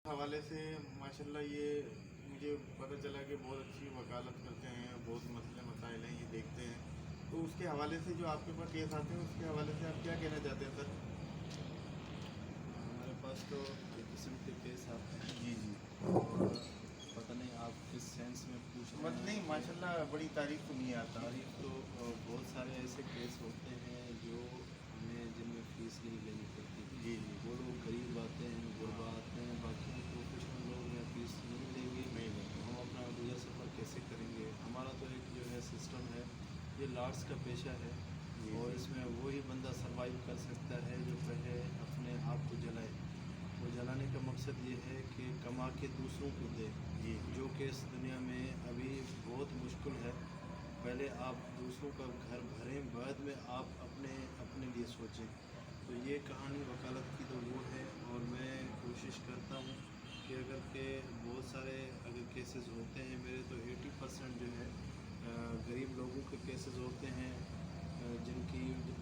حوالے سے ماشاءاللہ یہ مجھے پتہ چلا کہ بہت اچھی وکالت کرتے ہیں، بہت مسئلے مسائل ہیں یہ دیکھتے ہیں، تو اس کے حوالے سے جو آپ کے پاس کیس آتے ہیں اس کے حوالے سے آپ کیا کہنا چاہتے ہیں سر؟ ہمارے پاس تو ایک قسم کے کیس آتے ہیں جی جی، اور پتہ نہیں آپ کس سینس میں پوچھ رہے ہیں. نہیں ماشاءاللہ بڑی تعریف سنی ہے آپ کی. تاریخ تو بہت سارے ایسے کیس ہوتے ہیں جو ہمیں جن میں فیس نہیں لینی پڑتی. جی جی، وہ لوگ غریب آتے ہیں، غربا آتے ہیں، باقیوں کو کچھ ہم لوگ یا فیس نہیں دیں گے نہیں تو نہیں، ہم اپنا گزر سفر کیسے کریں گے. ہمارا تو ایک جو ہے سسٹم ہے، یہ لاٹس کا پیشہ ہے جی اور جی اس میں وہی بندہ سروائیو کر سکتا ہے جو پہلے اپنے آپ کو جلائے. وہ جلانے کا مقصد یہ ہے کہ کما کے دوسروں کو دے، جی جو کہ اس دنیا میں ابھی بہت مشکل ہے. پہلے آپ دوسروں کا گھر بھریں، بعد میں آپ اپنے لیے سوچیں. تو یہ کہانی وکالت کی تو وہ ہے، اور میں کوشش کرتا ہوں کہ اگر کہ بہت سارے اگر کیسز ہوتے ہیں میرے تو 80% جو ہے غریب لوگوں کے کیسز ہوتے ہیں، جن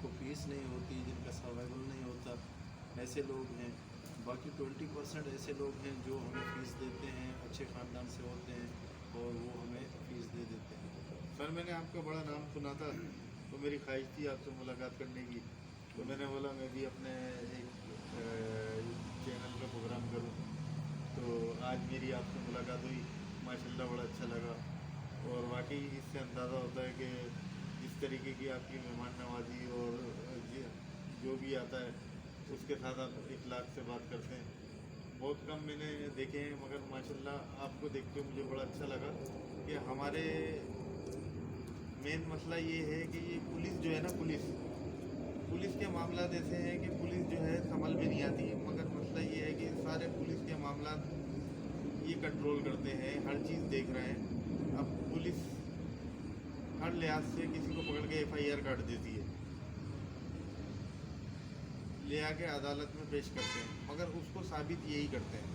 کو فیس نہیں ہوتی، جن کا سروائیول نہیں ہوتا، ایسے لوگ ہیں. باقی 20% ایسے لوگ ہیں جو ہمیں فیس دیتے ہیں، اچھے خاندان سے ہوتے ہیں اور وہ ہمیں فیس دے دیتے ہیں. سر میں نے آپ کا بڑا نام سنا تھا تو میری خواہش تھی آپ سے ملاقات کرنے کی، تو میں نے بولا میں بھی اپنے ایک چینل پہ پروگرام کروں، تو آج میری آپ سے ملاقات ہوئی، ماشاءاللہ بڑا اچھا لگا. اور واقعی اس سے اندازہ ہوتا ہے کہ جس طریقے کی آپ کی مہمان نوازی اور جو بھی آتا ہے اس کے ساتھ آپ اخلاق سے بات کرتے ہیں. بہت کم میں نے دیکھے ہیں، مگر ماشاءاللہ آپ کو دیکھ کے مجھے بڑا اچھا لگا کہ ہمارے مین مسئلہ یہ ہے کہ یہ پولیس جو ہے نا، پولیس کے معاملات ایسے ہیں کہ پولیس جو ہے سنبھل میں نہیں آتی، مگر مسئلہ یہ ہے کہ سارے پولیس کے معاملات یہ کنٹرول کرتے ہیں، ہر چیز دیکھ رہے ہیں. اب پولیس ہر لحاظ سے کسی کو پکڑ کے FIR کاٹ دیتی ہے، لے آ کے عدالت میں پیش کرتے ہیں، مگر اس کو ثابت یہی کرتے ہیں.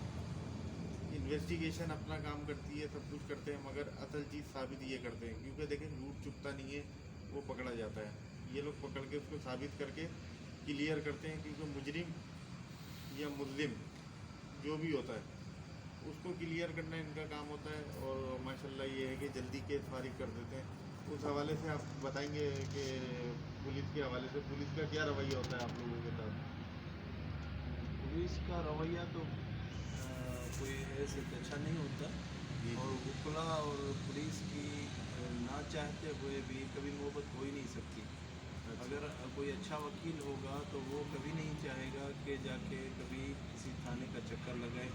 انویسٹیگیشن اپنا کام کرتی ہے، سب کچھ کرتے ہیں، مگر اصل چیز ثابت یہ کرتے ہیں، کیونکہ دیکھیں جھوٹ چپتا نہیں ہے، وہ پکڑا جاتا ہے. یہ لوگ پکڑ کے اس کو ثابت کر کے کلیئر کرتے ہیں، کیونکہ مجرم یا مظلم جو بھی ہوتا ہے اس کو کلیئر کرنا ان کا کام ہوتا ہے. اور ماشاءاللہ یہ ہے کہ جلدی کیس فارغ کر دیتے ہیں. اس حوالے سے آپ بتائیں گے کہ پولیس کے حوالے سے پولیس کا کیا رویہ ہوتا ہے آپ لوگوں کے ساتھ؟ پولیس کا رویہ تو کوئی ایسے اچھا نہیں ہوتا، جی اور جی، وکلا اور پولیس کی نہ چاہتے ہوئے بھی کبھی محبت ہو ہی نہیں سکتی. اچھا اگر کوئی اچھا وکیل ہوگا تو وہ کبھی نہیں چاہے گا کہ جا کے کبھی کسی تھانے کا چکر لگائے.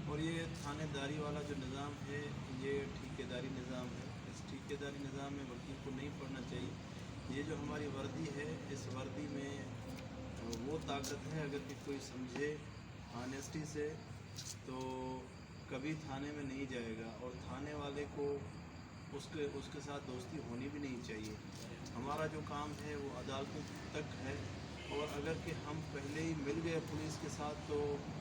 اور یہ تھانے داری والا جو نظام ہے یہ ٹھیکے داری نظام ہے. اس ٹھیکے داری نظام میں وکیل کو نہیں پڑھنا چاہیے. یہ جو ہماری وردی ہے، اس وردی میں وہ طاقت ہے، اگر کہ کوئی سمجھے آنیسٹی سے تو کبھی تھانے میں نہیں جائے گا، اور تھانے والے کو اس کے ساتھ دوستی ہونی بھی نہیں چاہیے. ہمارا جو کام ہے وہ عدالتوں تک ہے، اور اگر کہ ہم پہلے ہی مل گئے پولیس کے ساتھ تو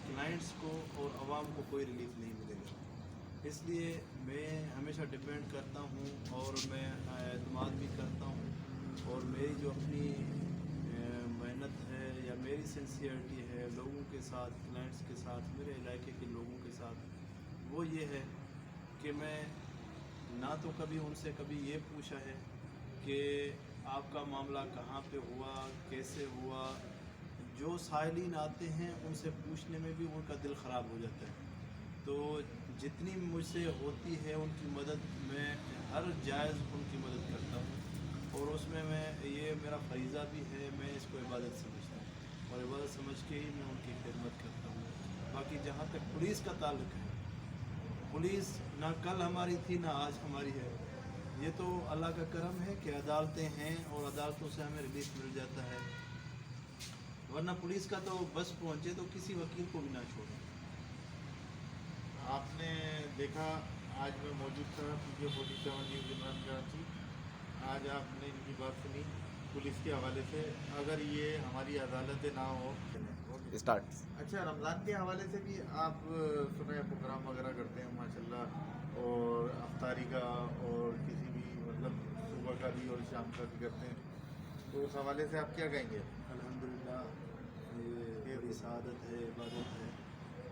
کلائنٹس کو اور عوام کو کوئی ریلیف نہیں ملے گا. اس لیے میں ہمیشہ ڈپینڈ کرتا ہوں اور میں اعتماد بھی کرتا ہوں، اور میری جو اپنی محنت ہے یا میری سنسیئرٹی ہے لوگوں کے ساتھ، کلائنٹس کے ساتھ، میرے علاقے کے لوگوں کے ساتھ، وہ یہ ہے کہ میں نہ تو کبھی ان سے کبھی یہ پوچھا ہے کہ آپ کا معاملہ کہاں پہ ہوا، کیسے ہوا. جو سائلین آتے ہیں ان سے پوچھنے میں بھی ان کا دل خراب ہو جاتا ہے. تو جتنی مجھ سے ہوتی ہے ان کی مدد، میں ہر جائز ان کی مدد کرتا ہوں، اور اس میں یہ میرا فریضہ بھی ہے. میں اس کو عبادت سمجھتا ہوں، اور عبادت سمجھ کے ہی میں ان کی خدمت کرتا ہوں. باقی جہاں تک پولیس کا تعلق ہے، پولیس نہ کل ہماری تھی نہ آج ہماری ہے. یہ تو اللہ کا کرم ہے کہ عدالتیں ہیں اور عدالتوں سے ہمیں ریلیف مل جاتا ہے، ورنہ پولیس کا تو بس پہنچے تو کسی وکیل کو بھی نہ چھوڑیں. آپ نے دیکھا آج میں موجود تھا PK-47 نیوز عمران کراچی. آج آپ نے ان کی بات سنی پولیس کے حوالے سے. اگر یہ ہماری عدالتیں نہ ہو اسٹارٹ. اچھا، رمضان کے حوالے سے بھی آپ سنا ہے پروگرام وغیرہ کرتے ہیں ماشاءاللہ، اور افطاری کا اور کسی بھی مطلب صبح کا بھی اور شام کا بھی کرتے ہیں، تو اس حوالے سے آپ کیا کہیں گے؟ الحمدللہ یہ بڑی سعادت ہے، عبادت ہے،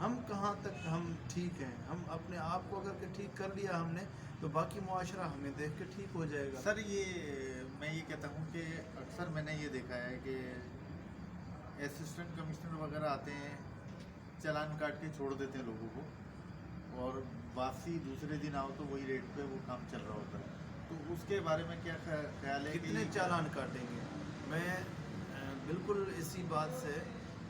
ہم کہاں تک ہم ٹھیک ہیں؟ ہم اپنے آپ کو اگر کہ ٹھیک کر لیا ہم نے تو باقی معاشرہ ہمیں دیکھ کے ٹھیک ہو جائے گا. سر یہ میں یہ کہتا ہوں کہ اکثر میں نے یہ دیکھا ہے کہ اسسٹنٹ کمشنر وغیرہ آتے ہیں، چالان کاٹ کے چھوڑ دیتے ہیں لوگوں کو، اور واپسی دوسرے دن آؤ تو وہی ریٹ پہ وہ کام چل رہا ہوتا ہے. تو اس کے بارے میں کیا خیال ہے کہ کتنے چالان کاٹیں گے؟ میں بالکل اسی بات سے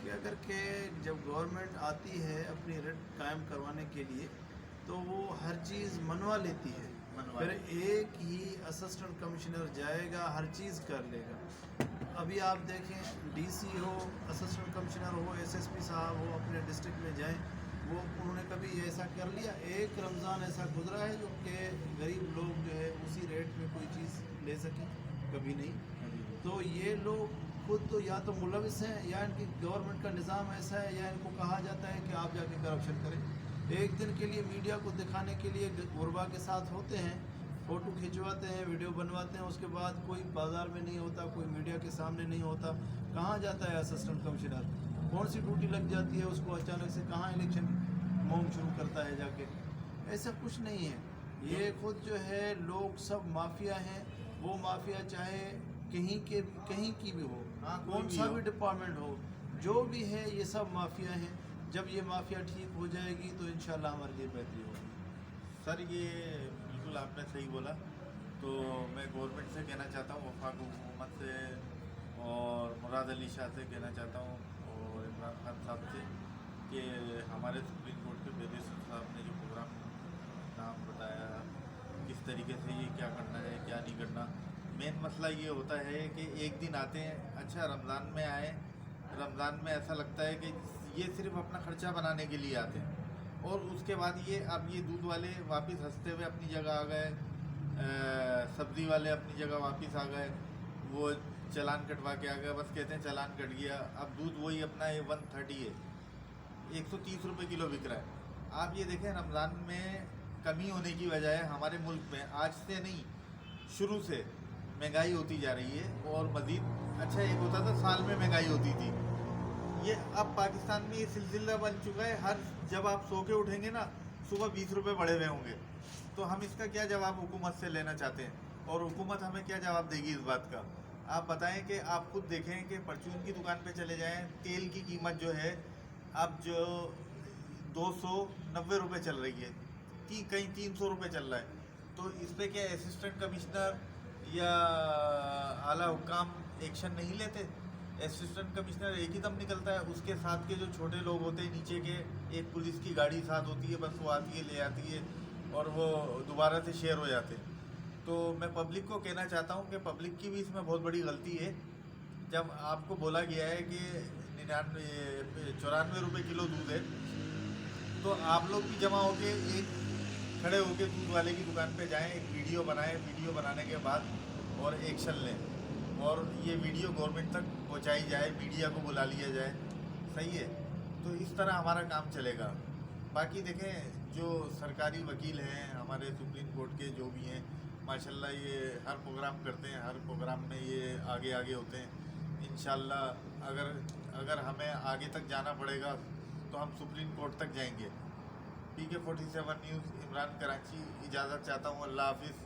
کہ اگر کہ جب گورنمنٹ آتی ہے اپنی ریٹ قائم کروانے کے لیے تو وہ ہر چیز منوا لیتی ہے، پھر ایک ہی اسسٹنٹ کمشنر جائے گا ہر چیز کر لے گا. ابھی آپ دیکھیں ڈی سی ہو، اسسٹنٹ کمشنر ہو، ایس ایس پی صاحب ہو، اپنے ڈسٹرکٹ میں جائیں، وہ انہوں نے کبھی ایسا کر لیا؟ ایک رمضان ایسا گزرا ہے جو کہ غریب لوگ جو ہے اسی ریٹ میں کوئی چیز لے سکیں؟ کبھی نہیں. تو یہ لوگ خود تو یا تو ملوث ہیں یا ان کی گورنمنٹ کا نظام ایسا ہے یا ان کو کہا جاتا ہے کہ آپ جا کے کرپشن کریں. ایک دن کے لیے میڈیا کو دکھانے کے لیے غربا کے ساتھ ہوتے ہیں، فوٹو کھنچواتے ہیں، ویڈیو بنواتے ہیں، اس کے بعد کوئی بازار میں نہیں ہوتا، کوئی میڈیا کے سامنے نہیں ہوتا. کہاں جاتا ہے اسسٹنٹ کمشنر؟ کون سی ڈیوٹی لگ جاتی ہے اس کو اچانک سے؟ کہاں الیکشن مہم شروع کرتا ہے جا کے؟ ایسا کچھ نہیں ہے. یہ خود جو ہے لوگ سب مافیا ہیں. وہ مافیا چاہے کہیں کی بھی ہو، کون سا بھی ڈپارٹمنٹ ہو، جو بھی ہے یہ سب مافیا ہیں. جب یہ مافیا ٹھیک ہو جائے گی تو انشاءاللہ ہمارے لیے بہتری ہوگی. سر یہ بالکل آپ نے صحیح بولا. تو میں گورنمنٹ سے کہنا چاہتا ہوں، وفاق حکومت سے اور مراد علی شاہ سے کہنا چاہتا ہوں، اور عمران خان صاحب سے، کہ ہمارے سپریم کورٹ کے بیدیسر صاحب نے جو پروگرام نام بتایا، کس طریقے سے یہ کیا کرنا ہے کیا نہیں کرنا. مین مسئلہ یہ ہوتا ہے کہ ایک دن آتے ہیں، اچھا رمضان میں آئے، رمضان میں ایسا لگتا ہے کہ یہ صرف اپنا خرچہ بنانے کے لیے آتے ہیں، اور اس کے بعد اب یہ دودھ والے واپس ہنستے ہوئے اپنی جگہ آ گئے، سبزی والے اپنی جگہ واپس آ گئے، وہ چالان کٹوا کے آ گئے، بس کہتے ہیں چالان کٹ گیا. اب دودھ وہی اپنا 130 ہے، 130 روپے کلو بک رہا ہے. آپ یہ دیکھیں رمضان میں کمی ہونے کی بجائے ہمارے ملک میں آج سے نہیں، شروع سے مہنگائی ہوتی جا رہی ہے، اور مزید اچھا ایک ہوتا تھا سال میں مہنگائی ہوتی تھی. یہ اب پاکستان میں یہ سلسلہ بن چکا ہے، جب آپ سو کے اٹھیں گے نا صبح 20 روپے بڑھے ہوئے ہوں گے. تو ہم اس کا کیا جواب حکومت سے لینا چاہتے ہیں، اور حکومت ہمیں کیا جواب دے گی اس بات کا؟ آپ بتائیں کہ آپ خود دیکھیں کہ پرچون کی دکان پہ چلے جائیں، تیل کی قیمت جو ہے اب جو 290 روپے چل رہی ہے، کہیں 300 روپے چل رہا ہے. تو اس پہ کیا اسسٹنٹ کمشنر یا اعلیٰ حکام ایکشن نہیں لیتے؟ اسسٹنٹ کمشنر ایک ہی دم نکلتا ہے، اس کے ساتھ کے جو چھوٹے لوگ ہوتے ہیں نیچے کے، ایک پولیس کی گاڑی ساتھ ہوتی ہے، بس وہ آتی ہے لے آتی ہے اور وہ دوبارہ سے شیئر ہو جاتے ہیں. تو میں پبلک کو کہنا چاہتا ہوں کہ پبلک کی بھی اس میں بہت بڑی غلطی ہے. جب آپ کو بولا گیا ہے کہ 94 روپے کلو دودھ ہے، تو آپ لوگ بھی جمع ہو کے ایک کھڑے ہو کے دودھ والے کی دکان پہ جائیں، ایک ویڈیو بنائیں، ویڈیو بنانے کے بعد اور ایکشن لیں، اور یہ ویڈیو گورنمنٹ تک پہنچائی جائے، میڈیا کو بلا لیا جائے. صحیح ہے. تو اس طرح ہمارا کام چلے گا. باقی دیکھیں جو سرکاری وکیل ہیں ہمارے سپریم کورٹ کے جو بھی ہیں، ماشاءاللہ یہ ہر پروگرام کرتے ہیں، ہر پروگرام میں یہ آگے ہوتے ہیں. انشاءاللہ اگر ہمیں آگے تک جانا پڑے گا تو ہم سپریم کورٹ تک جائیں گے. PK 47 نیوز، عمران کراچی، اجازت چاہتا ہوں. اللہ حافظ.